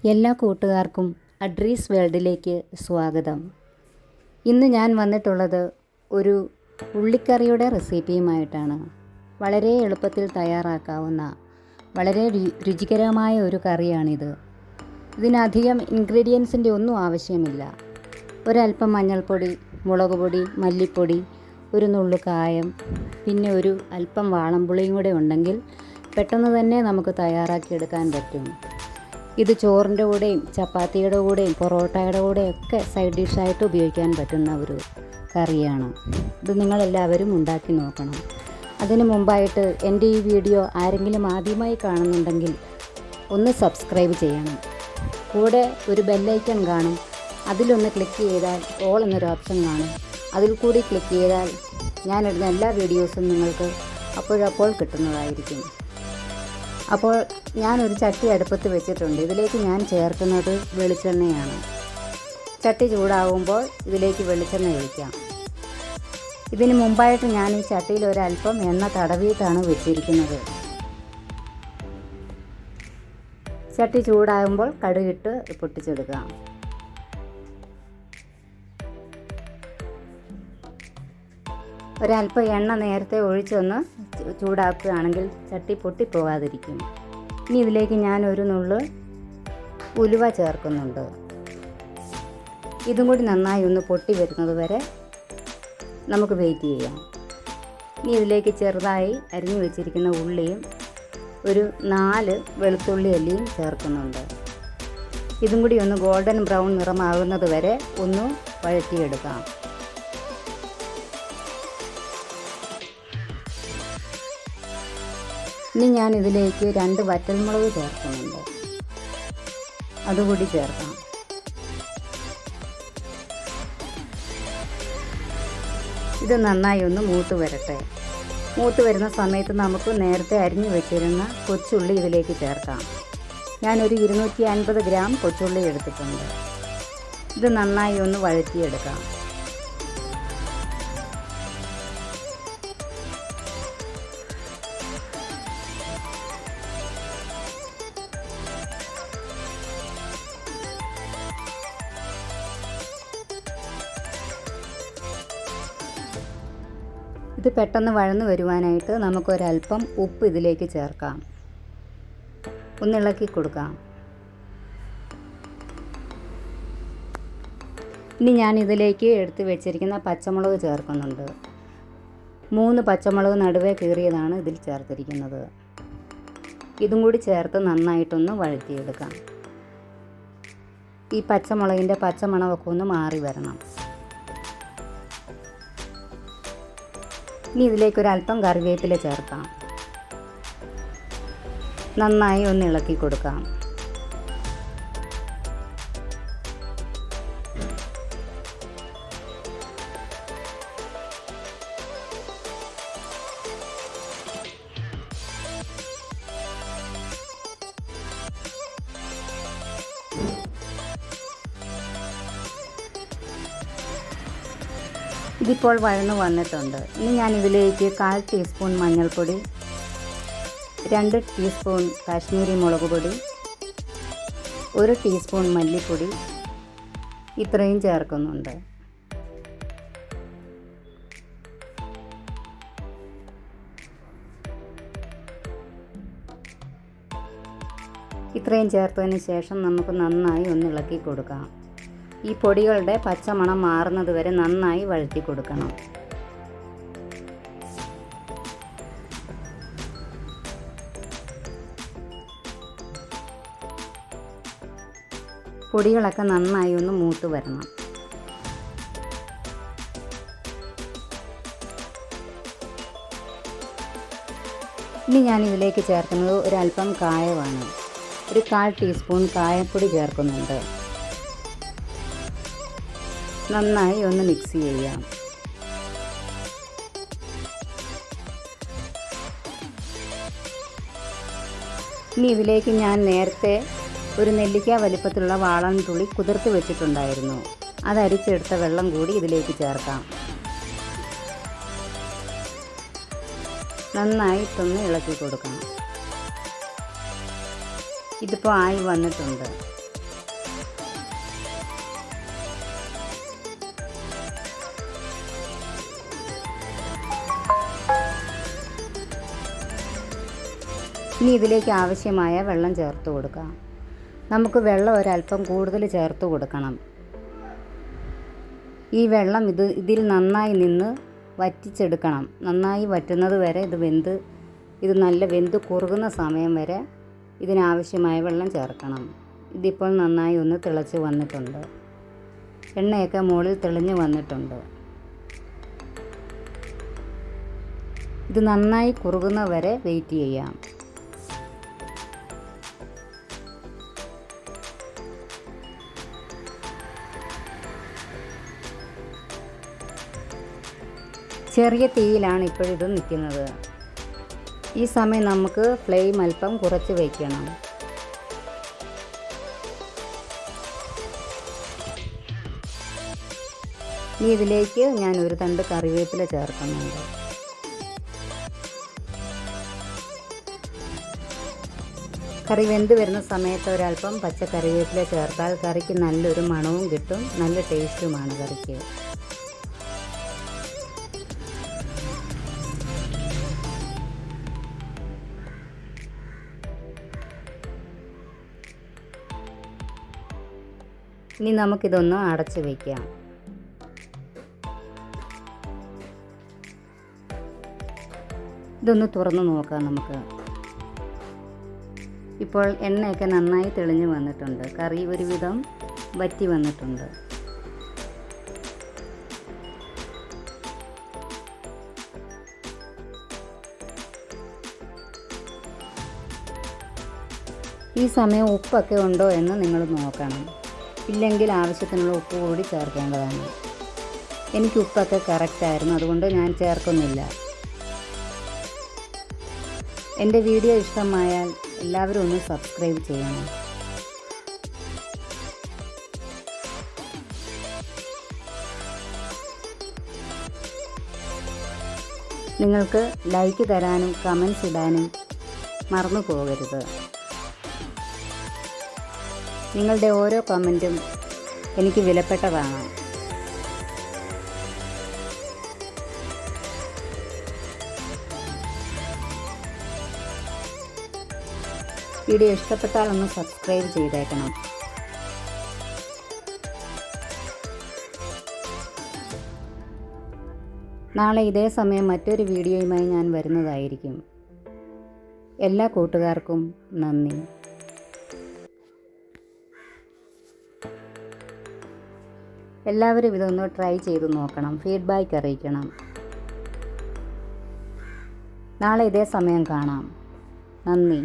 എല്ലാ കൂട്ടുകാർക്കും അഡ്രീസ് വേൾഡിലേക്ക് സ്വാഗതം. ഇന്ന് ഞാൻ വന്നിട്ടുള്ളത് ഒരു ഉള്ളിക്കറിയുടെ റെസിപ്പിയുമായിട്ടാണ്. വളരെ എളുപ്പത്തിൽ തയ്യാറാക്കാവുന്ന വളരെ രുചികരമായ ഒരു കറിയാണിത്. ഇതിനധികം ഇൻഗ്രീഡിയൻസിൻ്റെ ഒന്നും ആവശ്യമില്ല. ഒരല്പം മഞ്ഞൾപ്പൊടി, മുളക് പൊടി, മല്ലിപ്പൊടി, ഒരു നുള്ളു കായം, പിന്നെ ഒരു അല്പം വാളംപുളിയും കൂടെ ഉണ്ടെങ്കിൽ പെട്ടെന്ന് തന്നെ നമുക്ക് തയ്യാറാക്കിയെടുക്കാൻ പറ്റും. ഇത് ചോറിൻ്റെ കൂടെയും ചപ്പാത്തിയുടെ കൂടെയും പൊറോട്ടയുടെ കൂടെയും ഒക്കെ സൈഡ് ഡിഷായിട്ട് ഉപയോഗിക്കാൻ പറ്റുന്ന ഒരു കറിയാണ്. ഇത് നിങ്ങളെല്ലാവരും ഉണ്ടാക്കി നോക്കണം. അതിനു മുമ്പായിട്ട് എൻ്റെ ഈ വീഡിയോ ആരെങ്കിലും ആദ്യമായി കാണുന്നുണ്ടെങ്കിൽ ഒന്ന് സബ്സ്ക്രൈബ് ചെയ്യണം. കൂടെ ഒരു ബെല്ലൈക്കൺ കാണും. അതിലൊന്ന് ക്ലിക്ക് ചെയ്താൽ ഓൾ എന്നൊരു ഓപ്ഷൻ കാണും. അതിൽ കൂടി ക്ലിക്ക് ചെയ്താൽ ഞാനിടുന്ന എല്ലാ വീഡിയോസും നിങ്ങൾക്ക് അപ്പോഴപ്പോൾ കിട്ടുന്നതായിരിക്കും. അപ്പോൾ ഞാനൊരു ചട്ടി അടുപ്പത്ത് വെച്ചിട്ടുണ്ട്. ഇതിലേക്ക് ഞാൻ ചേർക്കുന്നത് വെളിച്ചെണ്ണയാണ്. ചട്ടി ചൂടാകുമ്പോൾ ഇതിലേക്ക് വെളിച്ചെണ്ണ ഒഴിക്കാം. ഇതിന് മുമ്പായിട്ട് ഞാൻ ഈ ചട്ടിയിൽ ഒരല്പം എണ്ണ തടവിയിട്ടാണ് വെച്ചിരിക്കുന്നത്. ചട്ടി ചൂടാകുമ്പോൾ കടുകിട്ട് പൊട്ടിച്ചെടുക്കാം. ഒരല്പം എണ്ണ നേരത്തെ ഒഴിച്ചൊന്ന് ചൂടാക്കുകയാണെങ്കിൽ ചട്ടി പൊട്ടിപ്പോകാതിരിക്കും. ഇനി ഇതിലേക്ക് ഞാൻ ഒരു നുള്ള് ഉലുവ ചേർക്കുന്നുണ്ട്. ഇതും കൂടി നന്നായി ഒന്ന് പൊട്ടി വരുന്നത് വരെ നമുക്ക് വെയിറ്റ് ചെയ്യാം. ഇനി ഇതിലേക്ക് ചെറുതായി അരിഞ്ഞു വെച്ചിരിക്കുന്ന ഉള്ളിയും ഒരു 4 വെളുത്തുള്ളി അല്ലിയും ചേർക്കുന്നുണ്ട്. ഇതും കൂടി ഒന്ന് ഗോൾഡൻ ബ്രൗൺ നിറമാകുന്നത് വരെ ഒന്ന് വഴറ്റിയെടുക്കാം. ഇനി ഞാൻ ഇതിലേക്ക് 2 വറ്റൽമുളക് ചേർക്കുന്നുണ്ട്. അതുകൂടി ചേർക്കാം. ഇത് നന്നായി ഒന്ന് മൂത്ത് വരട്ടെ. മൂത്ത് വരുന്ന സമയത്ത് നമുക്ക് നേരത്തെ അരിഞ്ഞു വെച്ചിരുന്ന കൊച്ചുള്ളി ഇതിലേക്ക് ചേർക്കാം. ഞാനൊരു 250 ഗ്രാം കൊച്ചുള്ളി എടുത്തിട്ടുണ്ട്. ഇത് നന്നായി ഒന്ന് വഴറ്റിയെടുക്കാം. ഇത് പെട്ടെന്ന് വഴന്നു വരുവാനായിട്ട് നമുക്കൊരല്പം ഉപ്പ് ഇതിലേക്ക് ചേർക്കാം. ഒന്നിളക്കി കൊടുക്കാം. ഇനി ഞാൻ ഇതിലേക്ക് എടുത്ത് വെച്ചിരിക്കുന്ന പച്ചമുളക് ചേർക്കുന്നുണ്ട്. 3 പച്ചമുളക് നടുവേ കീറിയതാണ് ഇതിൽ ചേർത്തിരിക്കുന്നത്. ഇതും കൂടി ചേർത്ത് നന്നായിട്ടൊന്ന് വഴറ്റിയെടുക്കാം. ഈ പച്ചമുളകിൻ്റെ പച്ചമണമൊക്കെ ഒന്ന് മാറി വരണം. ഇനി ഇതിലേക്ക് ഒരല്പം കറിവേപ്പില ചേർക്കാം. നന്നായി ഒന്ന് ഇളക്കി കൊടുക്കാം. ഇതിപ്പോൾ വഴന്നു വന്നിട്ടുണ്ട്. ഇനി ഞാൻ ഇതിലേക്ക് 1/4 ടീസ്പൂൺ മഞ്ഞൾപ്പൊടി, 2 ടീസ്പൂൺ കാശ്മീരി മുളക് പൊടി, 1 ടീസ്പൂൺ മല്ലിപ്പൊടി ഇത്രയും ചേർക്കുന്നുണ്ട്. ഇത്രയും ചേർത്തതിന് ശേഷം നമുക്ക് നന്നായി ഒന്ന് ഇളക്കി കൊടുക്കാം. ഈ പൊടികളുടെ പച്ചമണം മാറുന്നത് വരെ നന്നായി വഴറ്റി കൊടുക്കണം. പൊടികളൊക്കെ നന്നായി ഒന്ന് മൂത്ത് വരണം. ഇനി ഞാൻ ഇതിലേക്ക് ചേർക്കുന്നത് ഒരല്പം കായമാണ്. ഒരു 1/4 ടീസ്പൂൺ കായപ്പൊടി ചേർക്കുന്നുണ്ട്. നന്നായി ഒന്ന് മിക്സ് ചെയ്യാം. ഇനി ഇതിലേക്ക് ഞാൻ നേരത്തെ ഒരു നെല്ലിക്ക വലിപ്പത്തിലുള്ള വാളൻപുളി കുതിർത്ത് വെച്ചിട്ടുണ്ടായിരുന്നു. അത് അരിച്ചെടുത്ത വെള്ളം കൂടി ഇതിലേക്ക് ചേർക്കാം. നന്നായിട്ടൊന്ന് ഇളക്കി കൊടുക്കണം. ഇതിപ്പോൾ ആയി വന്നിട്ടുണ്ട്. ഇനി ഇതിലേക്ക് ആവശ്യമായ വെള്ളം ചേർത്ത് കൊടുക്കാം. നമുക്ക് വെള്ളം ഒരല്പം കൂടുതൽ ചേർത്ത് കൊടുക്കണം. ഈ വെള്ളം ഇതിൽ നന്നായി നിന്ന് വറ്റിച്ചെടുക്കണം. നന്നായി വറ്റുന്നത് വരെ ഇത് നല്ല വെന്ത് കുറുകുന്ന സമയം വരെ ഇതിനാവശ്യമായ വെള്ളം ചേർക്കണം. ഇതിപ്പോൾ നന്നായി ഒന്ന് തിളച്ച് വന്നിട്ടുണ്ട്. എണ്ണയൊക്കെ മുകളിൽ തെളിഞ്ഞ് വന്നിട്ടുണ്ട്. ഇത് നന്നായി കുറുകുന്ന വരെ വെയിറ്റ് ചെയ്യാം. ചെറിയ തീയിലാണ് ഇപ്പോഴിത് നിൽക്കുന്നത്. ഈ സമയം നമുക്ക് ഫ്ലെയിം അല്പം കുറച്ച് വയ്ക്കണം. ഇനി ഇതിലേക്ക് ഞാൻ ഒരു തണ്ട് കറിവേപ്പില ചേർക്കുന്നുണ്ട്. കറി വെന്ത് വരുന്ന സമയത്ത് ഒരല്പം പച്ച കറിവേപ്പില ചേർത്താൽ കറിക്ക് നല്ലൊരു മണവും കിട്ടും, നല്ല ടേസ്റ്റുമാണ് കറിക്ക്. ഇനി നമുക്കിതൊന്ന് അടച്ച് വയ്ക്കാം. ഇതൊന്ന് തുറന്ന് നോക്കാം നമുക്ക്. ഇപ്പോൾ എണ്ണയൊക്കെ നന്നായി തെളിഞ്ഞ് വന്നിട്ടുണ്ട്. കറി ഒരുവിധം വറ്റി വന്നിട്ടുണ്ട്. ഈ സമയം ഉപ്പൊക്കെ ഉണ്ടോ എന്ന് നിങ്ങൾ നോക്കണം. ഇല്ലെങ്കിൽ ആവശ്യത്തിനുള്ള ഉപ്പ് കൂടി ചേർക്കേണ്ടതാണ്. എനിക്ക് ഉപ്പൊക്കെ കറക്റ്റായിരുന്നു, അതുകൊണ്ട് ഞാൻ ചേർക്കുന്നില്ല. എൻ്റെ വീഡിയോ ഇഷ്ടമായാൽ എല്ലാവരും ഒന്ന് സബ്സ്ക്രൈബ് ചെയ്യണം. നിങ്ങൾക്ക് ലൈക്ക് തരാനും കമൻസ് ഇടാനും മറന്നു പോകരുത്. നിങ്ങളുടെ ഓരോ കമൻറ്റും എനിക്ക് വിലപ്പെട്ടതാണ്. വീഡിയോ ഇഷ്ടപ്പെട്ടാൽ ഒന്ന് സബ്സ്ക്രൈബ് ചെയ്തേക്കണം. നാളെ ഇതേ സമയം മറ്റൊരു വീഡിയോയുമായി ഞാൻ വരുന്നതായിരിക്കും. എല്ലാ കൂട്ടുകാർക്കും നന്ദി. എല്ലാവരും ഇതൊന്ന് ട്രൈ ചെയ്ത് നോക്കണം, ഫീഡ്ബാക്ക് അറിയിക്കണം. നാളെ ഇതേ സമയം കാണാം. നന്ദി.